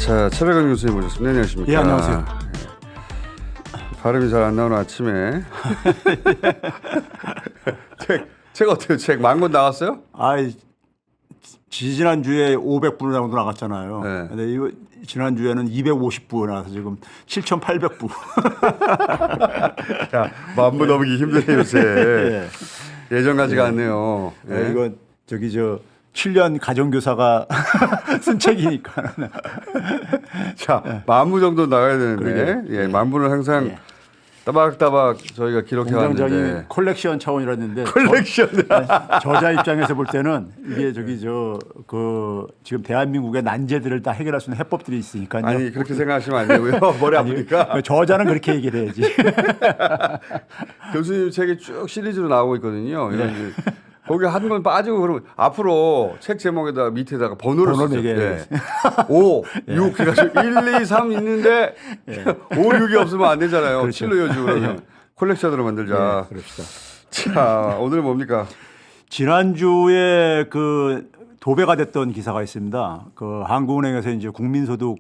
자, 최백은 교수님 모셨습니다. 안녕하십니까? 예, 안녕하세요. 발음이 잘 안 나오는 아침에 책 어때요? 책 만 권 나왔어요? 지난주에 500부 정도 나갔잖아요. 네. 근데 이거 지난주에는 250부 나와서 지금 7,800부. 야, 만부 넘기 힘드네요, 요새. 예전 같지가 않네요. 네, 이거 7년 가정교사가 쓴 책이니까. 자, 만부 정도 나가야 되는데, 예, 만부는 항상 따박따박 저희가 기록해 왔는데. 굉장히 컬렉션 차원이라는데. 컬렉션. 저자 입장에서 볼 때는 이게 지금 대한민국의 난제들을 다 해결할 수 있는 해법들이 있으니까요. 아니, 그렇게 생각하시면 안 되고요. 머리 아프니까. 저자는 그렇게 얘기를 해야지. 교수님 책이 쭉 시리즈로 나오고 있거든요. 이런 거기 한 번 빠지고 그러면 앞으로 책 제목에다가 밑에다가 번호를 쓰죠. 네. 5, 6 해가지고 1, 2, 3 있는데 5, 6이 없으면 안 되잖아요. 그렇죠. 7로 이어지고 그러면 콜렉션으로 만들자. 그럽시다. 자, 오늘은 뭡니까? 지난주에 도배가 됐던 기사가 있습니다. 한국은행에서 이제 국민소득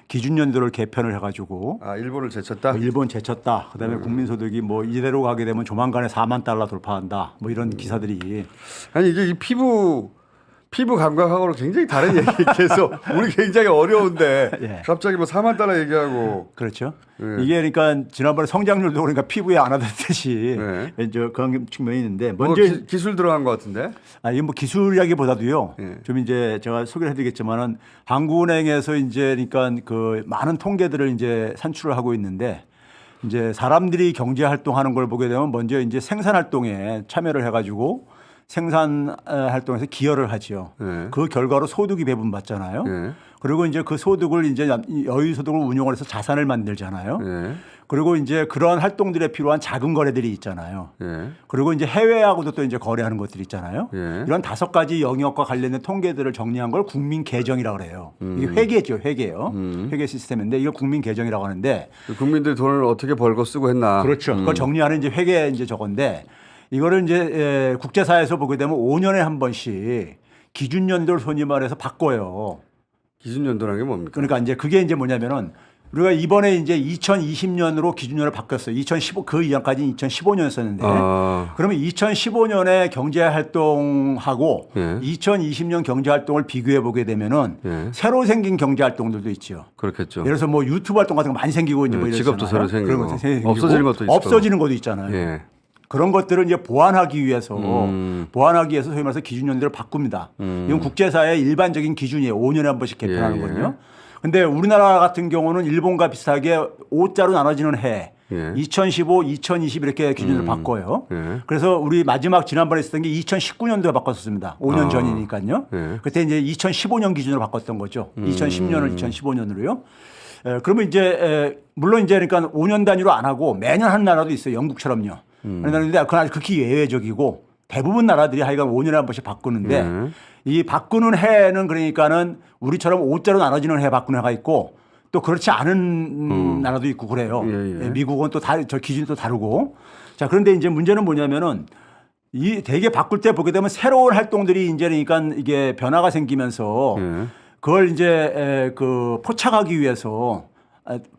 기준연도를 개편을 해가지고 일본을 제쳤다? 일본 제쳤다. 그다음에 국민소득이 이대로 가게 되면 조만간에 4만 달러 돌파한다. 이런 기사들이. 아니 이게 이 피부 감각하고는 굉장히 다른 얘기 계속 우리 굉장히 어려운데 갑자기 4만 달러 얘기하고. 그렇죠. 이게 그러니까 지난번에 성장률도 그러니까 피부에 안 하듯이 이제 그런 측면이 있는데 먼저 기술 들어간 것 같은데. 이게 기술 이야기보다도요. 좀 이제 제가 소개를 해드리겠지만은 한국은행에서 이제 그러니까 많은 통계들을 이제 산출을 하고 있는데 이제 사람들이 경제 활동하는 걸 보게 되면 먼저 이제 생산 활동에 참여를 해가지고 생산 활동에서 기여를 하죠. 그 결과로 소득이 배분받잖아요. 그리고 이제 그 소득을 이제 여유 소득을 운용을 해서 자산을 만들잖아요. 그리고 이제 그러한 활동들에 필요한 자금 거래들이 있잖아요. 그리고 이제 해외하고도 또 이제 거래하는 것들이 있잖아요. 이런 5가지 영역과 관련된 통계들을 정리한 걸 국민 계정이라고 그래요. 이게 회계죠, 회계요. 회계 시스템인데 이걸 국민 계정이라고 하는데 국민들이 돈을 어떻게 벌고 쓰고 했나. 그렇죠. 그걸 정리하는 이제 회계 이제 저건데 이거를 이제 국제사회에서 보게 되면 5년에 한 번씩 기준연도를 소위 말해서 바꿔요. 기준연도라는 게 뭡니까? 그러니까 이제 그게 이제 뭐냐면은 우리가 이번에 이제 2020년으로 기준연을 바뀌었어요. 2015 그 이전까지 2015년이었는데 그러면 2015년에 경제 활동하고 2020년 경제 활동을 비교해 보게 되면은 새로 생긴 경제 활동들도 있죠. 그렇겠죠. 예를 들어서 유튜브 활동 같은 거 많이 생기고 이제 이러잖아요. 직업도 새로 생기고 없어지는 것도 있고 없어지는 것도 있잖아요. 그런 것들을 이제 보완하기 위해서 소위 말해서 기준연도를 바꿉니다. 이건 국제사회의 일반적인 기준이에요. 5년에 한 번씩 개편하는 거든요. 근데 우리나라 같은 경우는 일본과 비슷하게 5자로 나눠지는 해 2015, 2020 이렇게 기준을 바꿔요. 그래서 우리 마지막 지난번에 있었던 게 2019년도에 바꿨었습니다. 5년 전이니까요. 그때 이제 2015년 기준으로 바꿨던 거죠. 2010년을 2015년으로요. 그러면 이제 물론 이제 그러니까 5년 단위로 안 하고 매년 하는 나라도 있어요. 영국처럼요. 그런데 그건 아주 극히 예외적이고 대부분 나라들이 하여간 5년에 한 번씩 바꾸는데 이 바꾸는 해는 그러니까는 우리처럼 5자로 나눠지는 해 바꾸는 해가 있고 또 그렇지 않은 나라도 있고 그래요. 미국은 또 저 기준이 또 다르고. 자, 그런데 이제 문제는 뭐냐면은 이 대개 바꿀 때 보게 되면 새로운 활동들이 이제 그러니까 이게 변화가 생기면서 그걸 이제 포착하기 위해서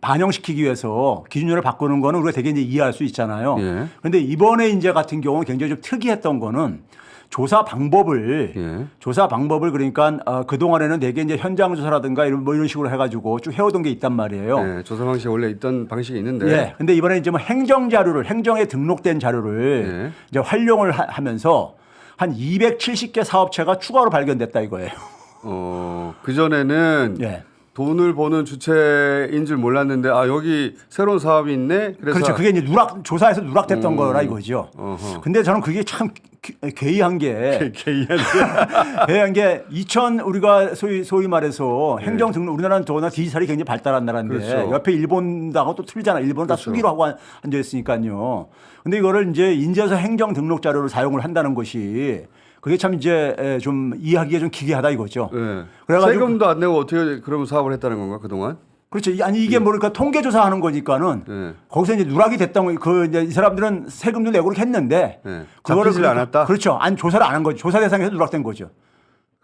반영시키기 위해서 기준율을 바꾸는 거는 우리가 되게 이제 이해할 수 있잖아요. 그런데 이번에 이제 같은 경우는 굉장히 좀 특이했던 거는 조사 방법을 그러니까 그동안에는 되게 이제 현장 조사라든가 이런 식으로 해가지고 쭉 해오던 게 있단 말이에요. 조사 방식이 원래 있던 방식이 있는데. 근데 이번에 이제 행정 자료를 행정에 등록된 자료를 이제 활용을 하면서 한 270개 사업체가 추가로 발견됐다 이거예요. 그전에는 돈을 버는 주체인 줄 몰랐는데 여기 새로운 사업이 있네. 그래서 그렇죠. 그게 이제 조사에서 누락됐던 거라 이거죠. 근데 저는 그게 참 괴이한 게 괴이한 게 우리가 소위 말해서 행정 등록 우리나라는 더구나 디지털이 굉장히 발달한 나라인데 그렇죠. 옆에 일본하고 또 틀리잖아요. 일본은 다 수기로 하고 앉아 있으니까요. 근데 이거를 이제 인제서 행정 등록 자료를 사용을 한다는 것이 그게 참 이제 좀 이해하기가 좀 기괴하다 이거죠. 그래가지고 세금도 안 내고 어떻게 그러면 사업을 했다는 건가 그동안? 그렇죠. 아니 이게 뭐랄까 통계조사하는 거니까는 거기서 이제 누락이 됐다고 이제 이 사람들은 세금도 내고 그렇게 했는데 잡히질 않았다. 그렇죠. 아니 조사를 안 한 거죠. 조사 대상에서 누락된 거죠.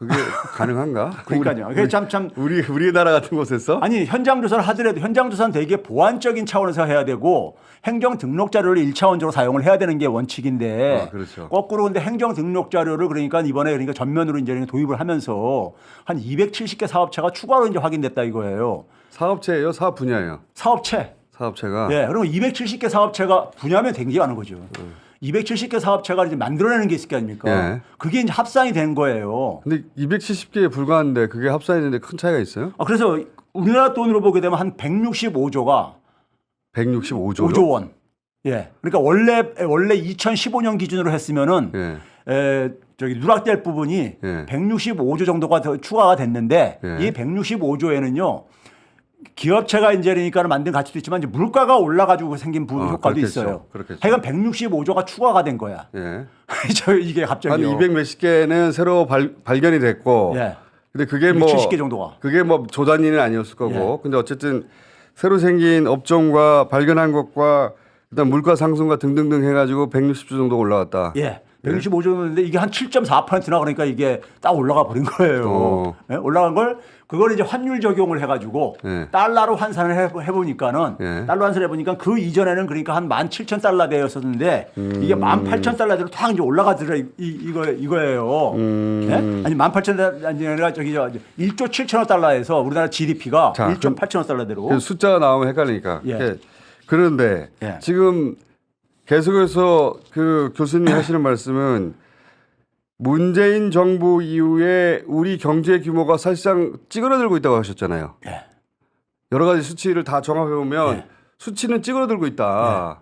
그게 가능한가? 그러니까요. 그게 참 우리나라 같은 곳에서 아니 현장 조사를 하더라도 현장 조사는 되게 보안적인 차원에서 해야 되고 행정 등록 자료를 1차원적으로 사용을 해야 되는 게 원칙인데 그렇죠. 거꾸로 근데 행정 등록 자료를 그러니까 이번에 그러니까 전면으로 이제 도입을 하면서 한 270개 사업체가 추가로 이제 확인됐다 이거예요. 사업체예요, 사업 분야예요. 사업체가. 예, 그러면 270개 사업체가 분야면 되게 많은 거죠. 270개 사업체가 이제 만들어내는 게 있을 게 아닙니까? 예. 그게 이제 합산이 된 거예요. 근데 270개에 불과한데 그게 합산했는데 큰 차이가 있어요? 그래서 우리나라 돈으로 보게 되면 한 165조가 165조요? 5조 원. 예. 그러니까 원래 2015년 기준으로 했으면은 저기 누락될 부분이 165조 정도가 더 추가가 됐는데 이 165조에는요. 기업체가 이제 그러니까 만든 가치도 있지만 이제 물가가 올라가지고 생긴 효과도 그렇겠죠. 있어요. 그렇겠죠. 하여간 165조가 추가가 된 거야. 예. 이게 갑자기 한 200 몇십 개는 새로 발견이 됐고. 예. 근데 그게 뭐 70개 정도가. 그게 뭐 조단위는 아니었을 거고. 예. 근데 어쨌든 새로 생긴 업종과 발견한 것과 일단 물가 상승과 등등등 해가지고 160조 정도 올라갔다. 예. 165조였는데 이게 한 7.4%나 그러니까 이게 딱 올라가 버린 거예요. 예? 올라간 걸 그걸 이제 환율 적용을 해가지고 달러로 환산을 해보니까는 달러 환산을 해보니까 그 이전에는 그러니까 한 17,000달러대였었는데 이게 18,000달러대로 탁 이제 올라가더라 이거예요. 예? 아니 18,000달러 아니라 저기 1조 7천억 달러에서 우리나라 GDP가 1조 8천억 달러대로 숫자가 나오면 헷갈리니까. 그런데 지금 계속해서 그 교수님이 하시는 말씀은 문재인 정부 이후에 우리 경제 규모가 사실상 찌그러들고 있다고 하셨잖아요. 여러 가지 수치를 다 종합해 보면 수치는 찌그러들고 있다.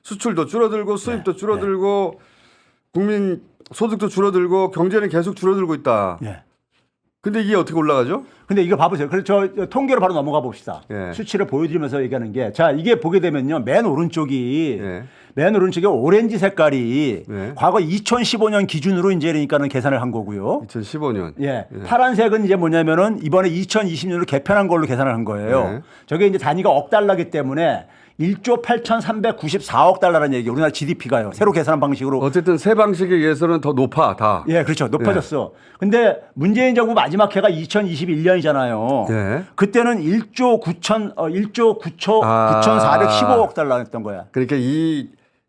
수출도 줄어들고 수입도 줄어들고 국민 소득도 줄어들고 경제는 계속 줄어들고 있다. 근데 이게 어떻게 올라가죠? 근데 이거 봐보세요. 그래서 저 통계로 바로 넘어가 봅시다. 수치를 보여드리면서 얘기하는 게 자 이게 보게 되면요. 맨 오른쪽이 오렌지 색깔이 과거 2015년 기준으로 이제 그러니까는 계산을 한 거고요. 2015년. 파란색은 이제 뭐냐면은 이번에 2020년으로 개편한 걸로 계산을 한 거예요. 저게 이제 단위가 억 달러기 때문에 1조 8,394억 달러라는 얘기. 우리나라 GDP가요. 새로 계산한 방식으로. 어쨌든 새 방식에 의해서는 더 높아 다. 예, 그렇죠. 높아졌어. 근데 문재인 정부 마지막 해가 2021년이잖아요. 그때는 1조 9,415억 달러였던 거야. 그러니까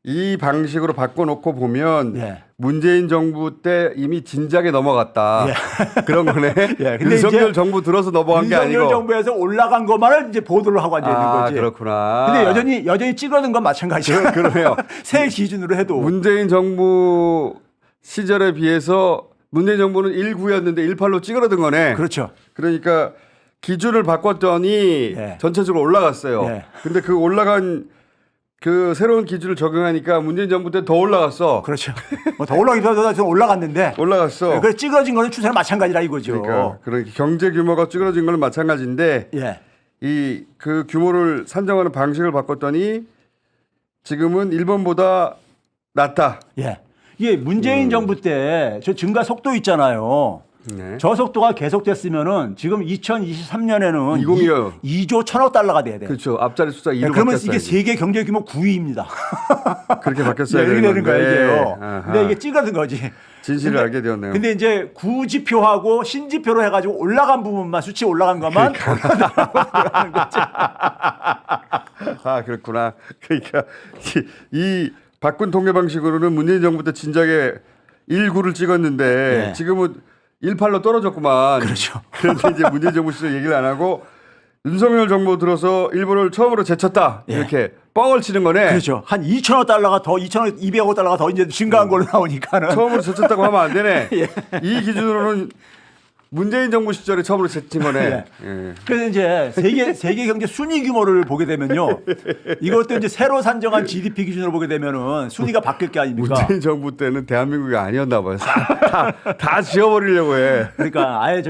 이 방식으로 바꿔놓고 보면 문재인 정부 때 이미 진작에 넘어갔다. 그런 거네. 근데 윤석열 정부 들어서 넘어간 게 아니고. 윤석열 정부에서 올라간 것만을 이제 보도를 하고 앉아 있는 거지. 그렇구나. 근데 여전히 찌그러든 건 마찬가지예요. 그러네요. 새 기준으로 해도. 문재인 정부 시절에 비해서 문재인 정부는 19였는데 18로 찌그러든 거네. 그렇죠. 그러니까 기준을 바꿨더니 전체적으로 올라갔어요. 근데 그 올라간 그 새로운 기준을 적용하니까 문재인 정부 때 더 올라갔어. 그렇죠. 더 올라가기보다 좀 올라갔는데. 올라갔어. 그래서 찌그러진 거는 추세는 마찬가지라 이거죠. 그러니까 경제 규모가 찌그러진 거는 마찬가지인데 이 그 규모를 산정하는 방식을 바꿨더니 지금은 일본보다 낮다. 이게 문재인 정부 때 저 증가 속도 있잖아요. 저 속도가 계속됐으면은 지금 2023년에는 2조 1천억 달러가 돼야 돼요. 그렇죠. 앞자리 숫자 2로 그러면 이게 세계 경제 규모 9위입니다. 그렇게 바뀌었어야 이렇게 되는 거예요. 근데 이게 찌그러든 거지. 진실을 알게 되었네요. 근데 이제 구지표하고 신지표로 해가지고 올라간 부분만 수치 올라간 것만 들어가는 거지. 그렇구나. 그러니까 이 바꾼 통계 방식으로는 문재인 정부 때 진작에 19를 찍었는데 지금은 18로 떨어졌구만. 그렇죠. 그런데 이제 문재인 정부 시절 얘기를 안 하고 윤석열 정부 들어서 일본을 처음으로 제쳤다. 이렇게 뻥을 치는 거네. 그렇죠. 한 2천억 달러가 더 200억 달러가 더 이제 증가한 걸로 나오니까는 처음으로 제쳤다고 하면 안 되네. 이 기준으로는 문재인 정부 시절에 처음으로 제친 거네. 그래서 이제 세계 경제 순위 규모를 보게 되면요. 이것도 이제 새로 산정한 GDP 기준으로 보게 되면은 순위가 바뀔 게 아닙니까? 문재인 정부 때는 대한민국이 아니었나 봐요. 다 지워버리려고 해. 그러니까 아예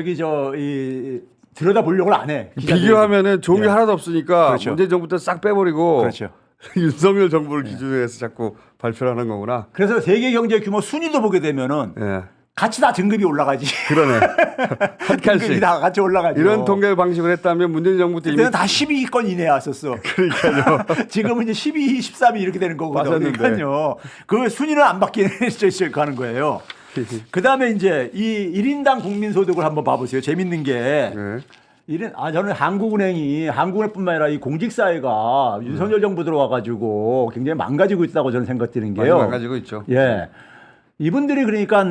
들여다보려고 안 해. 비교하면은 종이 하나도 없으니까 그렇죠. 문재인 정부 때 싹 빼버리고 그렇죠. 윤석열 정부를 기준으로 해서 자꾸 발표를 하는 거구나. 그래서 세계 경제 규모 순위도 보게 되면은 같이 다 등급이 올라가지. 그러네. 한 칸씩. 등급이 다 같이 올라가죠. 이런 통계 방식을 했다면 문재인 정부 때 그때는 다 12위권 이내였었어. 그러니까요. 지금은 이제 12위, 13위 이렇게 되는 거거든요. 그러니까요. 그 순위는 안 바뀌는 하는 거예요. 그다음에 이제 이 1인당 국민소득을 한번 봐보세요. 재밌는 게 저는 한국은행뿐만 아니라 이 공직사회가 윤석열 정부 들어와가지고 굉장히 망가지고 있다고 저는 생각드는 게요. 망가지고 있죠. 예. 이분들이 그러니까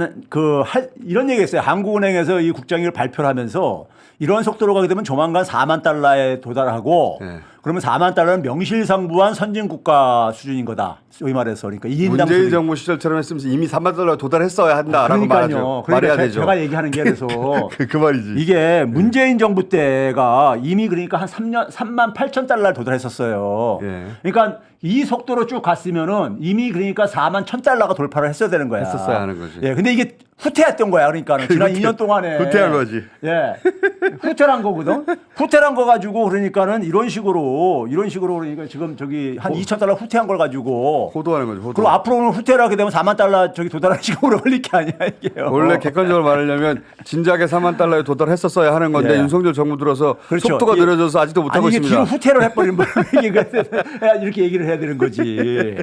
이런 얘기했어요. 한국은행에서 이 국장위를 발표를 하면서 이런 속도로 가게 되면 조만간 4만 달러에 도달하고 그러면 4만 달러는 명실상부한 선진국가 수준인 거다. 소위 말해서 그러니까 2인당 문재인 정부 시절처럼 했으면 이미 3만 달러 도달했어야 한다라고 말하죠. 말해야 되죠. 제가 얘기하는 게 그래서 그 말이지. 이게 문재인 정부 때가 이미 그러니까 한 3만 8천 달러를 도달했었어요. 그러니까 이 속도로 쭉 갔으면은 이미 그러니까 4만 1천 달러가 돌파를 했어야 되는 거야. 했었어야 하는 거지. 예. 근데 이게 후퇴했던 거야. 그러니까 지난 2년 동안에 후퇴한 거지. 예. 후퇴한 거거든. 후퇴한 거 가지고 그러니까는 이런 식으로 그러니까 지금 저기 한 2천 달러 후퇴한 걸 가지고 호도하는 거죠. 호도. 그리고 앞으로는 후퇴를 하게 되면 4만 달러 저기 도달하는 시간으로 걸릴 게 아니야 이게요. 원래 객관적으로 말하려면 진작에 4만 달러에 도달했었어야 하는 건데 윤석열 정부 들어서 그렇죠. 속도가 느려져서 아직도 못하고 이게 있습니다. 뒤로 후퇴를 해버린 이렇게 얘기를 해야 되는 거지.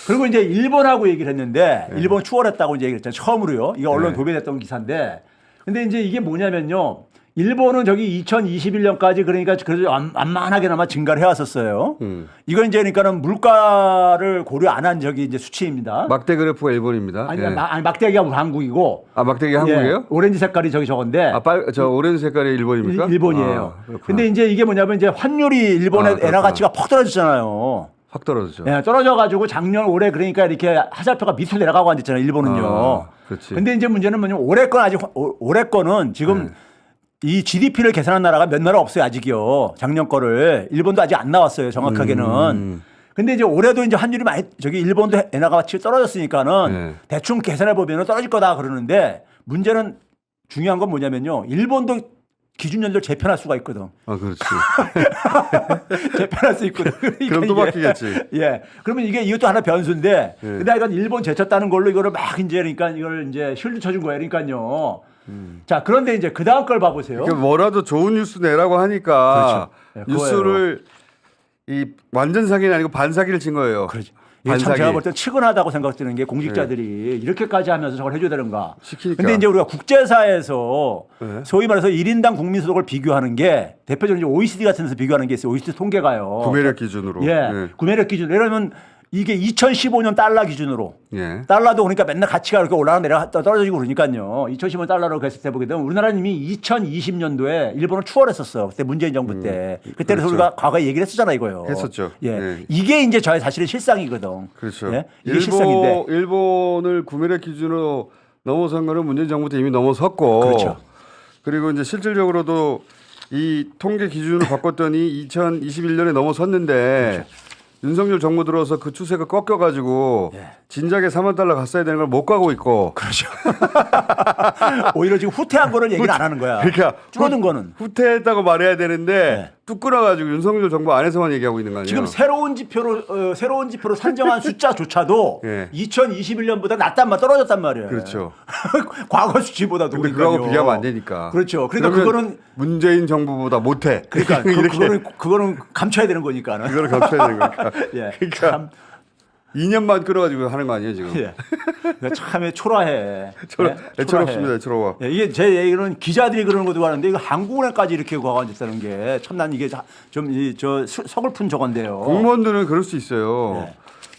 그리고 이제 일본하고 얘기를 했는데 일본 추월했다고 이제 얘기를 했잖아요. 처음으로요. 이게 언론 도배됐던 기사인데. 근데 이제 이게 뭐냐면요. 일본은 저기 2021년까지 그러니까 그래도 완만하게나마 증가를 해왔었어요. 이건 이제 그러니까는 물가를 고려 안 한 저기 이제 수치입니다. 막대 그래프가 일본입니다. 아니 막대기가 한국이고. 아 막대기 한국이에요? 오렌지 색깔이 저기 저건데. 저 오렌지 색깔이 일본입니까? 일본이에요. 아, 근데 이제 이게 뭐냐면 이제 환율이 일본의 엔화 가치가 퍽 떨어졌잖아요. 확 떨어졌죠. 예, 떨어져가지고 작년 올해 그러니까 이렇게 화살표가 밑으로 내려가고 앉았잖아요. 일본은요. 그렇지. 근데 이제 문제는 뭐냐면 올해 거는 지금 이 GDP를 계산한 나라가 몇 나라 없어요. 아직이요. 작년 거를. 일본도 아직 안 나왔어요. 정확하게는. 근데 이제 올해도 이제 환율이 많이 저기 일본도 엔화 가치가 떨어졌으니까는 대충 계산해 보면은 떨어질 거다 그러는데 문제는 중요한 건 뭐냐면요. 일본도 기준연도를 재편할 수가 있거든. 아, 그렇지. 재편할 수 있거든. 그러니까 그럼 또 바뀌겠지. 예. 그러면 이것도 하나 변수인데. 근데 이건 일본 제쳤다는 걸로 이거를 막 이제 그러니까 이걸 이제 실드 쳐준 거예요. 그러니까요. 자, 그런데 이제 그 다음 걸 봐보세요. 그러니까 뭐라도 좋은 뉴스 내라고 하니까 그렇죠. 뉴스를 이 완전 사기는 아니고 반사기를 친 거예요. 그렇죠. 이게 참 제가 볼 때 측은하다고 생각되는 게 공직자들이 이렇게까지 하면서 저걸 해줘야 되는가. 시키니까. 근데 이제 우리가 국제사회에서 소위 말해서 1인당 국민소득을 비교하는 게 대표적으로 이제 OECD 같은 데서 비교하는 게 있어요. OECD 통계가요. 구매력 기준으로. 예. 구매력 기준으로. 예를 들면 이게 2015년 달러 기준으로. 달러도 그러니까 맨날 가치가 이렇게 올라가 내려갔다 떨어지고 그러니까요. 2015년 달러로 했을 때 보게 되면 우리나라는 이미 2020년도에 일본을 추월했었어요. 그때 문재인 정부 때. 그때 그래서 우리가 과거에 얘기를 했었잖아요, 이거요. 했었죠. 예. 이게 이제 저의 사실은 실상이거든. 그렇죠. 예? 이게 실상인데. 일본을 구매력 기준으로 넘어선 거는 문재인 정부 때 이미 넘어섰고. 그렇죠. 그리고 이제 실질적으로도 이 통계 기준을 바꿨더니 2021년에 넘어섰는데 그렇죠. 윤석열 정부 들어서 그 추세가 꺾여가지고 진작에 4만 달러 갔어야 되는 걸 못 가고 있고. 그렇죠. 오히려 지금 후퇴한 거를 얘기를 안 하는 거야. 그러니까 줄어든 거는. 후퇴했다고 말해야 되는데 뚝 끊어가지고 윤석열 정부 안에서만 얘기하고 있는 거 아니에요? 지금 새로운 지표로 산정한 숫자조차도 2021년보다 낮단 말 떨어졌단 말이에요. 그렇죠. 과거 수치보다도. 근데 그거하고 비교하면 안 되니까. 그렇죠. 그러니까 그거는 문재인 정부보다 못해. 그러니까 그거는 감춰야 되는 거니까는. 그거를 감춰야 되는 거니까. 예. 그러니까 참. 2년만 끌어가지고 하는 거 아니에요 지금? 예. 참 초라해. 애처롭습니다. 애처로워. 예, 이게 제 얘기는 기자들이 그러는 것도 하는데 이거 한국은행까지 이렇게 과관됐다는 게 참 난 이게 좀 저 서글픈 저건데요. 공무원들은 그럴 수 있어요.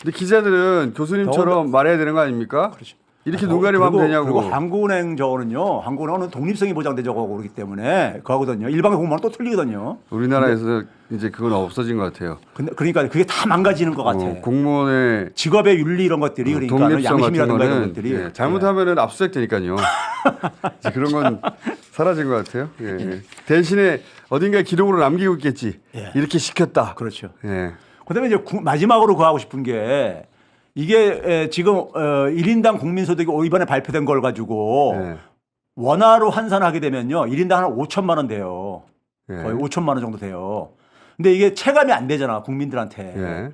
근데 기자들은 교수님처럼 말해야 되는 거 아닙니까? 그렇죠. 이렇게 눈가림 하면 되냐고. 그리고 한국은행 저거는요. 한국은행은 독립성이 보장돼 저거 그러기 때문에 그거거든요. 일반의 공무원은 또 틀리거든요. 우리나라에서 이제 그건 없어진 것 같아요. 그러니까 그게 다 망가지는 것 같아. 공무원의 직업의 윤리 이런 것들이 그러니까 양심이라든가 이런 것들이 잘못하면은 압수수색 되니까요. 이제 그런 건 사라진 것 같아요. 대신에 어딘가에 기록으로 남기고 있겠지. 이렇게 시켰다. 그렇죠. 그다음에 이제 마지막으로 하고 싶은 게 이게 지금 1인당 국민소득이 이번에 발표된 걸 가지고 원화로 환산하게 되면요. 1인당 한 5천만 원 돼요. 거의 5천만 원 정도 돼요. 근데 이게 체감이 안 되잖아. 국민들한테.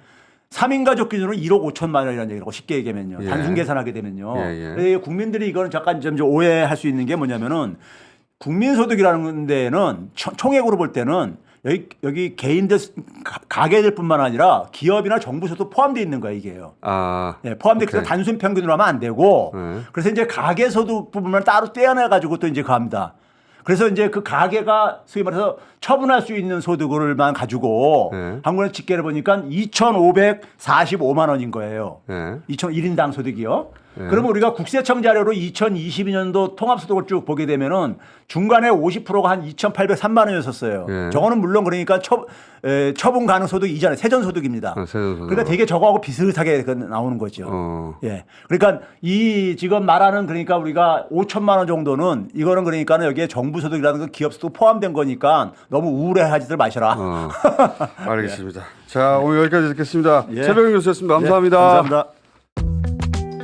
3인 가족 기준으로 1억 5천만 원이라는 얘기라고 쉽게 얘기하면요. 단순 계산하게 되면요. 국민들이 이거는 잠깐 좀 오해할 수 있는 게 뭐냐면은 국민소득이라는 데는 총액으로 볼 때는 여기 개인들 가게들뿐만 아니라 기업이나 정부에서도 포함되어 있는 거야 이게요. 예, 포함돼 있어서 단순 평균으로 하면 안 되고 그래서 이제 가계 소득 부분을 따로 떼어내 가지고 또 이제 갑니다. 그래서 이제 그 가게가 소위 말해서 처분할 수 있는 소득을만 가지고 한국에서 집계를 보니까 2,545만 원인 거예요. 1인당 소득이요. 그러면 우리가 국세청 자료로 2022년도 통합소득을 쭉 보게 되면은 중간에 50%가 한 2,803만 원이었었어요. 저거는 물론 그러니까 처분 가능 소득 이전에 세전소득입니다. 그러니까 되게 저거하고 비슷하게 나오는 거죠. 예. 그러니까 이 지금 말하는 그러니까 우리가 5천만 원 정도는 이거는 그러니까는 여기에 정부소득이라든가 기업소득 포함된 거니까 너무 우울해하지들 마셔라. 알겠습니다. 자, 오늘 여기까지 듣겠습니다. 예. 최병희 교수였습니다. 감사합니다. 예, 감사합니다.